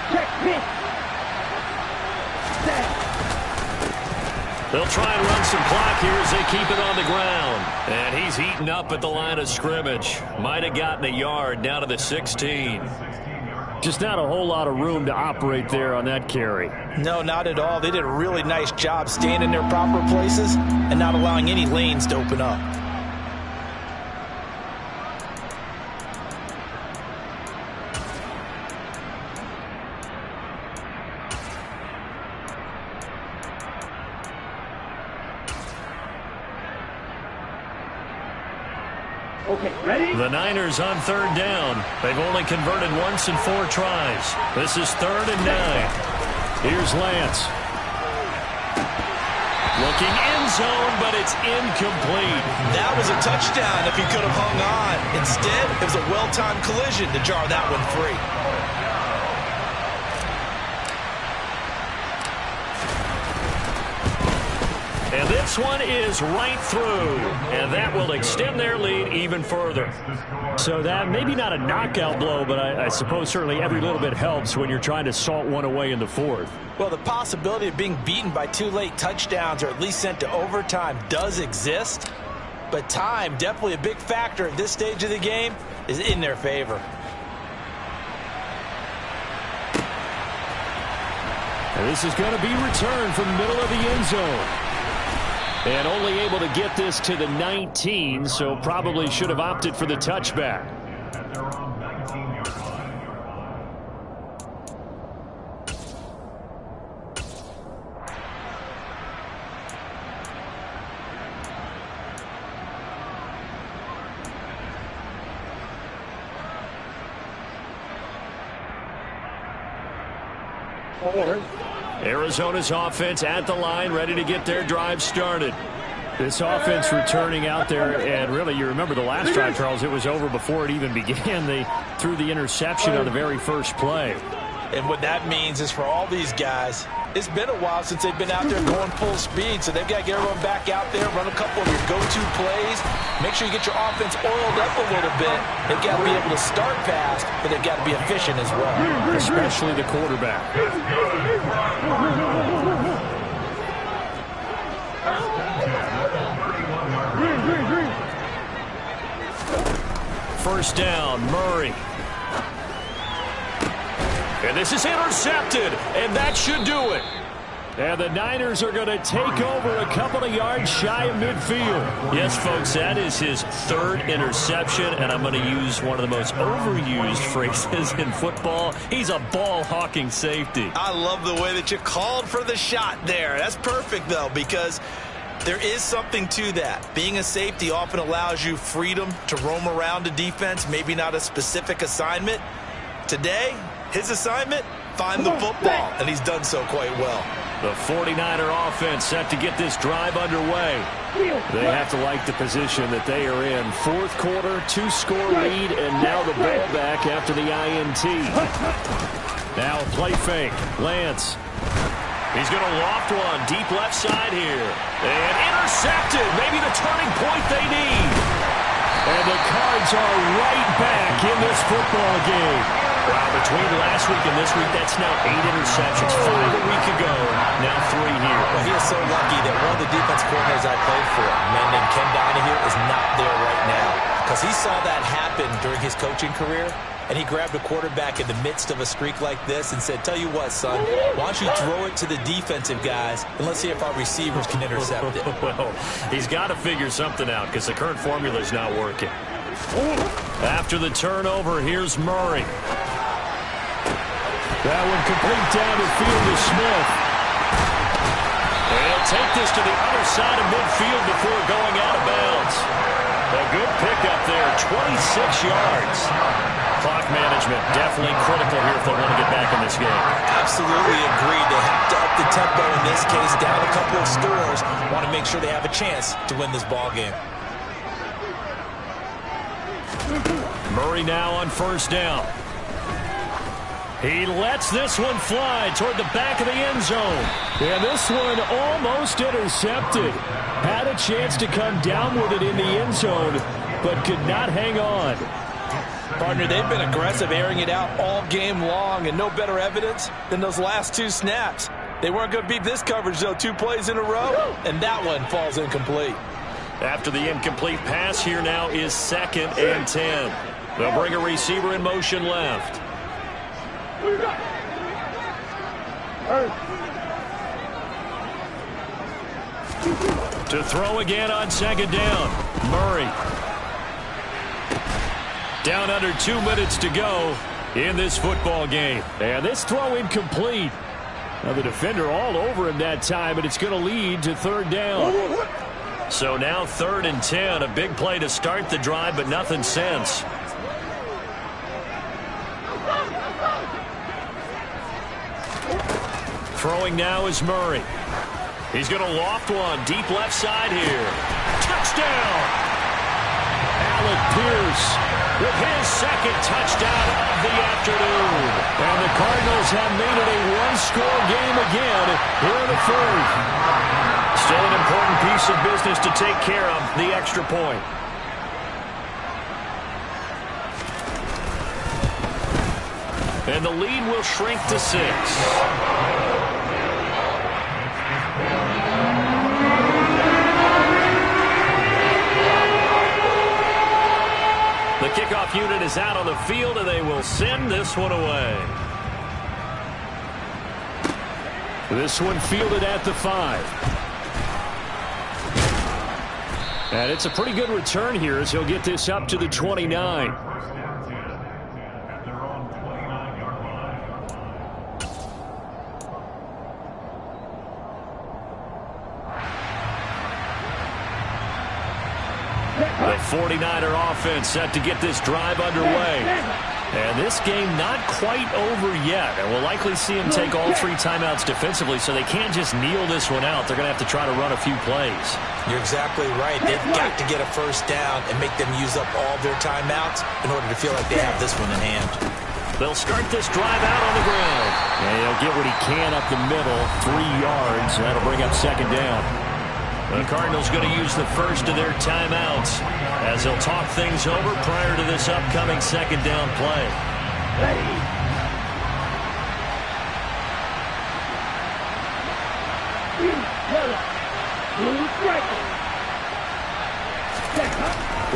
Check pitch. Set. They'll try and run some clock here as they keep it on the ground. And he's heating up at the line of scrimmage. Might have gotten a yard down to the 16. Just not a whole lot of room to operate there on that carry. No, not at all. They did a really nice job staying in their proper places and not allowing any lanes to open up. Okay, ready? The Niners on 3rd down. They've only converted once in 4 tries. This is 3rd and 9. Here's Lance. Looking end zone, but it's incomplete. That was a touchdown if he could have hung on. Instead, it was a well-timed collision to jar that one free. And this one is right through. And that will extend their lead even further. So that maybe not a knockout blow, but I suppose certainly every little bit helps when you're trying to salt one away in the 4th. Well, the possibility of being beaten by 2 late touchdowns or at least sent to overtime does exist. But time, definitely a big factor at this stage of the game, is in their favor. And this is going to be returned from the middle of the end zone. And only able to get this to the 19, so probably should have opted for the touchback. At their own 19-yard line. Arizona's offense at the line, ready to get their drive started. This offense returning out there, and really, you remember the last drive, Charles, it was over before it even began. They threw the interception on the very first play. And what that means is for all these guys, it's been a while since they've been out there going full speed, so they've got to get everyone back out there, run a couple of your go-to plays, make sure you get your offense oiled up a little bit. They've got to be able to start fast, but they've got to be efficient as well. Especially the quarterback. First down, Murray. And this is intercepted, and that should do it. And the Niners are going to take over a couple of yards shy of midfield. Yes, folks, that is his 3rd interception, and I'm going to use one of the most overused phrases in football. He's a ball-hawking safety. I love the way that you called for the shot there. That's perfect, though, because there is something to that. Being a safety often allows you freedom to roam around a defense, maybe not a specific assignment. Today, his assignment, find the football, and he's done so quite well. The 49er offense set to get this drive underway. They have to like the position that they are in. 4th quarter, 2-score lead, and now the ball back after the INT. Now a play fake. Lance. He's going to loft one deep left side here. And intercepted. Maybe the turning point they need. And the Cards are right back in this football game. Wow, between last week and this week, that's now 8 interceptions. 5 a week ago, now 3 here. Well, he is so lucky that one of the defense coordinators I played for, a man named Ken Donahue, is not there right now. Because he saw that happen during his coaching career, and he grabbed a quarterback in the midst of a streak like this and said, tell you what, son, why don't you throw it to the defensive guys, and let's see if our receivers can intercept it. Well, he's got to figure something out because the current formula is not working. After the turnover, here's Murray. That one complete down the field to Smith. And he'll take this to the other side of midfield before going out of bounds. A good pickup there, 26 yards. Clock management definitely critical here if they want to get back in this game. Absolutely agreed. They have to up the tempo in this case, down a couple of scores. Want to make sure they have a chance to win this ball game. Murray now on 1st down. He lets this one fly toward the back of the end zone. And this one almost intercepted. Had a a chance to come down with it in the end zone, but could not hang on. Partner, they've been aggressive, airing it out all game long, and no better evidence than those last 2 snaps. They weren't going to beat this coverage, though, 2 plays in a row, and that one falls incomplete. After the incomplete pass, here now is 2nd and 10. They'll bring a receiver in motion left. To throw again on 2nd down. Murray. Down under 2 minutes to go in this football game. And this throw incomplete. Now the defender all over him that time, and it's going to lead to 3rd down. So now 3rd and 10. A big play to start the drive, but nothing since. Throwing now is Murray. He's going to loft one deep left side here. Touchdown! Alec Pierce with his 2nd touchdown of the afternoon. And the Cardinals have made it a one-score game again here in the 3rd. Still an important piece of business to take care of, the extra point. And the lead will shrink to 6. The kickoff unit is out on the field, and they will send this one away. This one fielded at the 5. And it's a pretty good return here as he'll get this up to the 29. First down 10 at their own 29-yard line. The 49er offense set to get this drive underway. And this game not quite over yet. And we'll likely see him take all 3 timeouts defensively, so they can't just kneel this one out. They're going to have to try to run a few plays. You're exactly right. They've got to get a first down and make them use up all their timeouts in order to feel like they have this one in hand. They'll start this drive out on the ground. And he'll get what he can up the middle, 3 yards. That'll bring up 2nd down. The Cardinals going to use the first of their timeouts as they'll talk things over prior to this upcoming 2nd down play.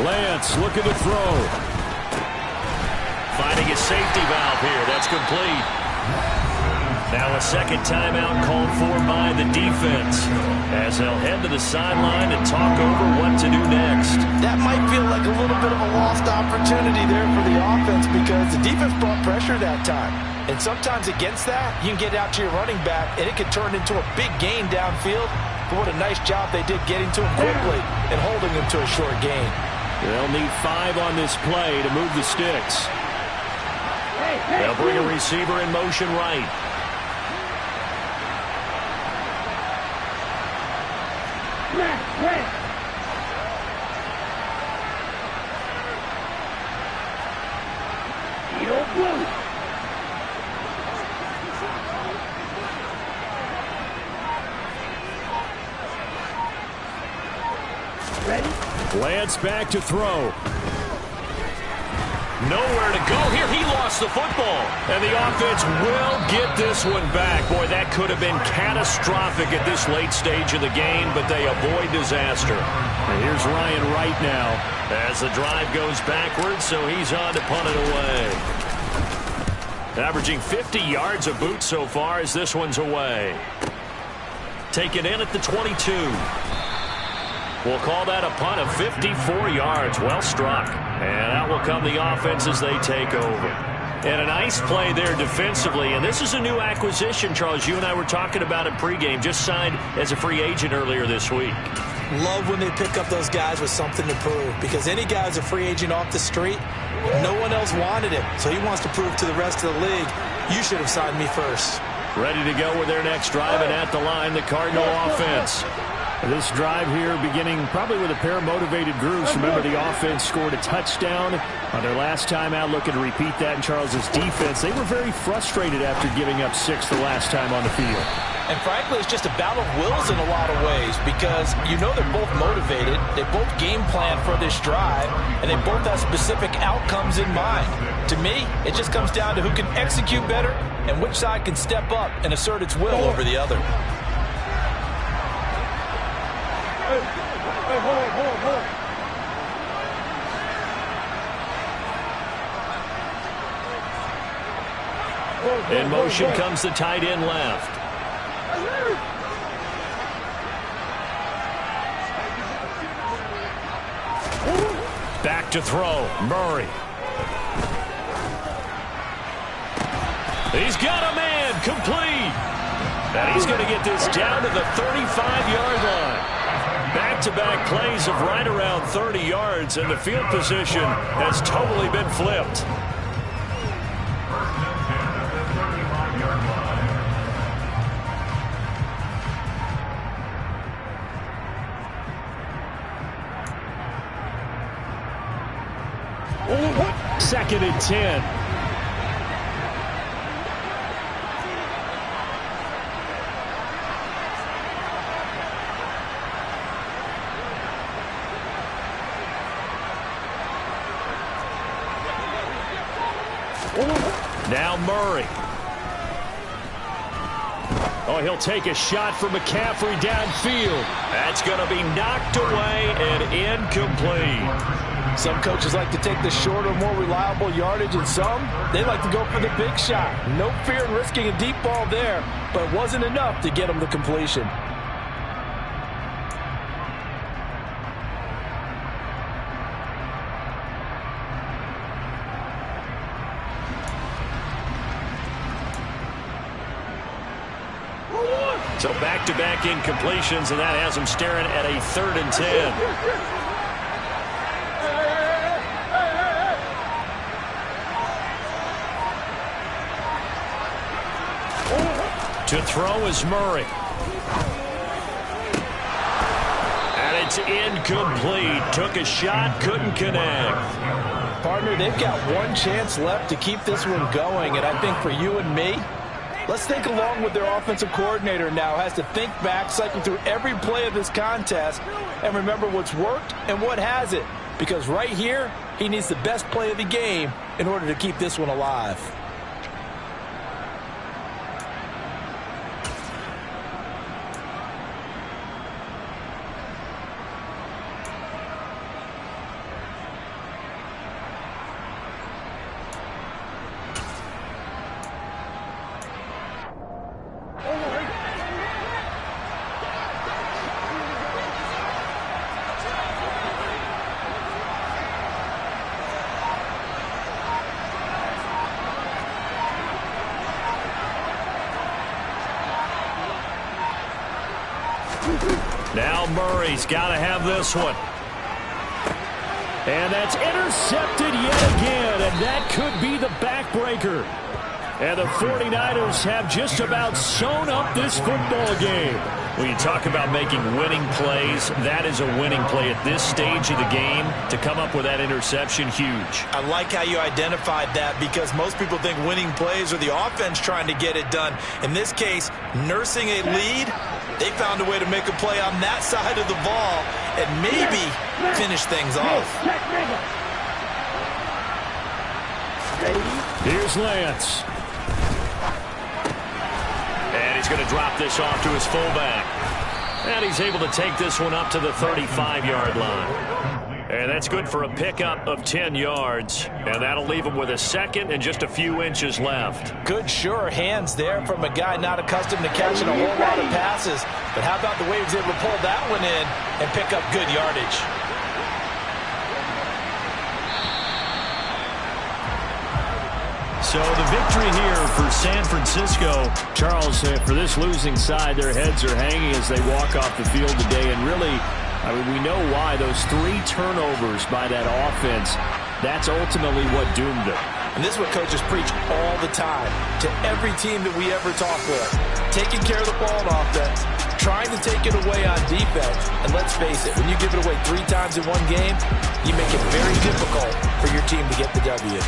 Lance looking to throw. Finding a safety valve here. That's complete. Now a 2nd timeout called for by the defense as they'll head to the sideline and talk over what to do next. That might feel like a little bit of a lost opportunity there for the offense because the defense brought pressure that time. And sometimes against that, you can get out to your running back, and it can turn into a big gain downfield. But what a nice job they did getting to him quickly and holding him to a short gain. They'll need 5 on this play to move the sticks. They'll bring a receiver in motion right. Lance back to throw. Nowhere to go here. He lost the football. And the offense will get this one back. Boy, that could have been catastrophic at this late stage of the game, but they avoid disaster. And here's Ryan Wright now. As the drive goes backwards, so he's on to punt it away. Averaging 50 yards a boot so far as this one's away. Taken in at the 22. We'll call that a punt of 54 yards. Well struck. And out will come the offense as they take over. And a nice play there defensively. And this is a new acquisition, Charles. You and I were talking about it pregame. Just signed as a free agent earlier this week. Love when they pick up those guys with something to prove. Because any guy who's a free agent off the street, no one else wanted him. So he wants to prove to the rest of the league, you should have signed me first. Ready to go with their next drive, and at the line, the Cardinal offense. This drive here beginning probably with a pair of motivated groups. Remember, the offense scored a touchdown on their last time out, looking to repeat that in Charles's defense. They were very frustrated after giving up 6 the last time on the field. And frankly, it's just a battle of wills in a lot of ways because you know they're both motivated, they both game plan for this drive, and they both have specific outcomes in mind. To me, it just comes down to who can execute better and which side can step up and assert its will over the other. Hey, hold on. In motion comes the tight end left. Back to throw, Murray. He's got a man, complete. And he's going to get this down to the 35-yard line. Back-to-back plays of right around 30 yards, and the field position has totally been flipped. Second and 10. Now Murray. Oh, he'll take a shot for McCaffrey downfield. That's going to be knocked away and incomplete. Some coaches like to take the shorter, more reliable yardage, and some, they like to go for the big shot. No fear in risking a deep ball there, but it wasn't enough to get them the completion. So back-to-back incompletions, and that has them staring at a 3rd and 10. To throw is Murray. And it's incomplete. Took a shot, couldn't connect. Partner, they've got one chance left to keep this one going, and I think for you and me, let's think along with their offensive coordinator now. Has to think back, cycle through every play of this contest, and remember what's worked and what hasn't. Because right here, he needs the best play of the game in order to keep this one alive. Now Murray's got to have this one. And that's intercepted yet again, and that could be the backbreaker. And the 49ers have just about sewn up this football game. When you talk about making winning plays, that is a winning play at this stage of the game. To come up with that interception, huge. I like how you identified that because most people think winning plays are the offense trying to get it done. In this case, nursing a lead, they found a way to make a play on that side of the ball and maybe finish things off. Here's Lance. And he's going to drop this off to his fullback. And he's able to take this one up to the 35-yard line. And that's good for a pickup of 10 yards. And that'll leave him with a second and just a few inches left. Good, sure hands there from a guy not accustomed to catching a whole lot of passes. But how about the way he was able to pull that one in and pick up good yardage? So the victory here for San Francisco. Charles, for this losing side, their heads are hanging as they walk off the field today. And really, I mean, we know why. Those 3 turnovers by that offense, that's ultimately what doomed them. And this is what coaches preach all the time to every team that we ever talk with. Taking care of the ball on offense, trying to take it away on defense. And let's face it, when you give it away 3 times in one game, you make it very difficult for your team to get the W.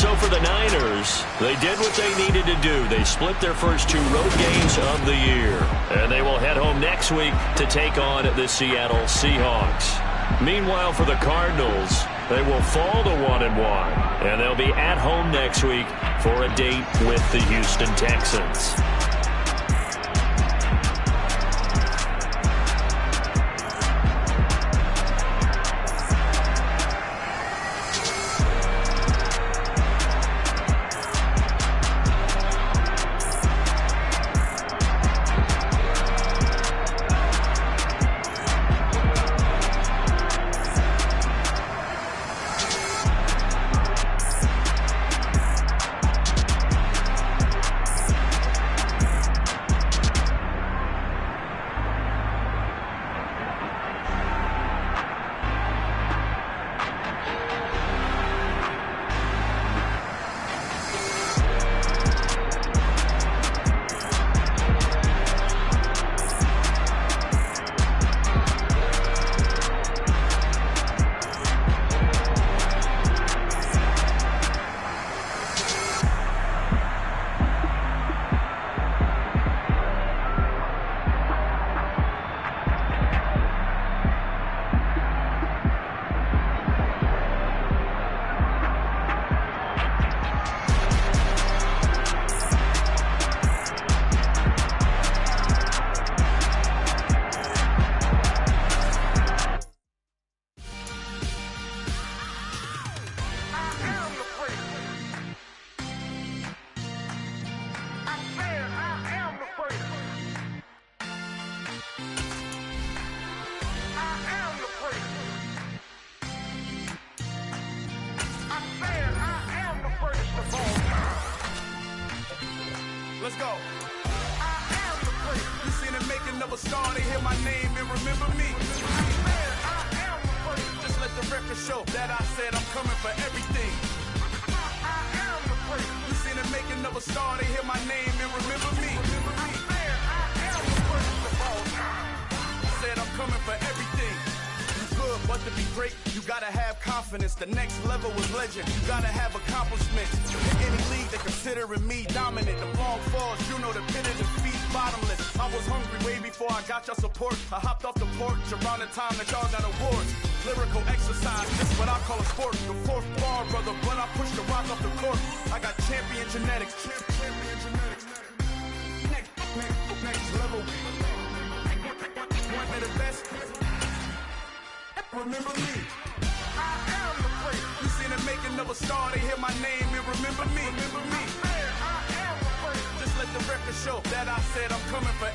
So for the Niners, they did what they needed to do. They split their first 2 road games of the year. And they will head home next week to take on the Seattle Seahawks. Meanwhile, for the Cardinals, they will fall to 1-1. And they'll be at home next week for a date with the Houston Texans. Let's go. I am the great. You seen it making of a star. They hear my name and remember me. I am the great. Just let the record show that I said I'm coming for everything. I am the great. You seen it making of a star. They hear my name and remember me. I am the greatest of all time. I said I'm coming for everything. Good, but to be great, you gotta have confidence. The next level was legend. You gotta have accomplishments. In any league, they considering me dominant. The long falls, you know the pit of defeat, bottomless. I was hungry way before I got your support. I hopped off the porch around the time that y'all got awards. Lyrical exercise, this what I call a sport. The fourth bar, brother, when I push the rock off the court. I got champion genetics. Next level. One of the best. Remember me. I am the great. You seen it making of a star. They hear my name and remember me. Remember me. I am the great. Just let the record show that I said I'm coming for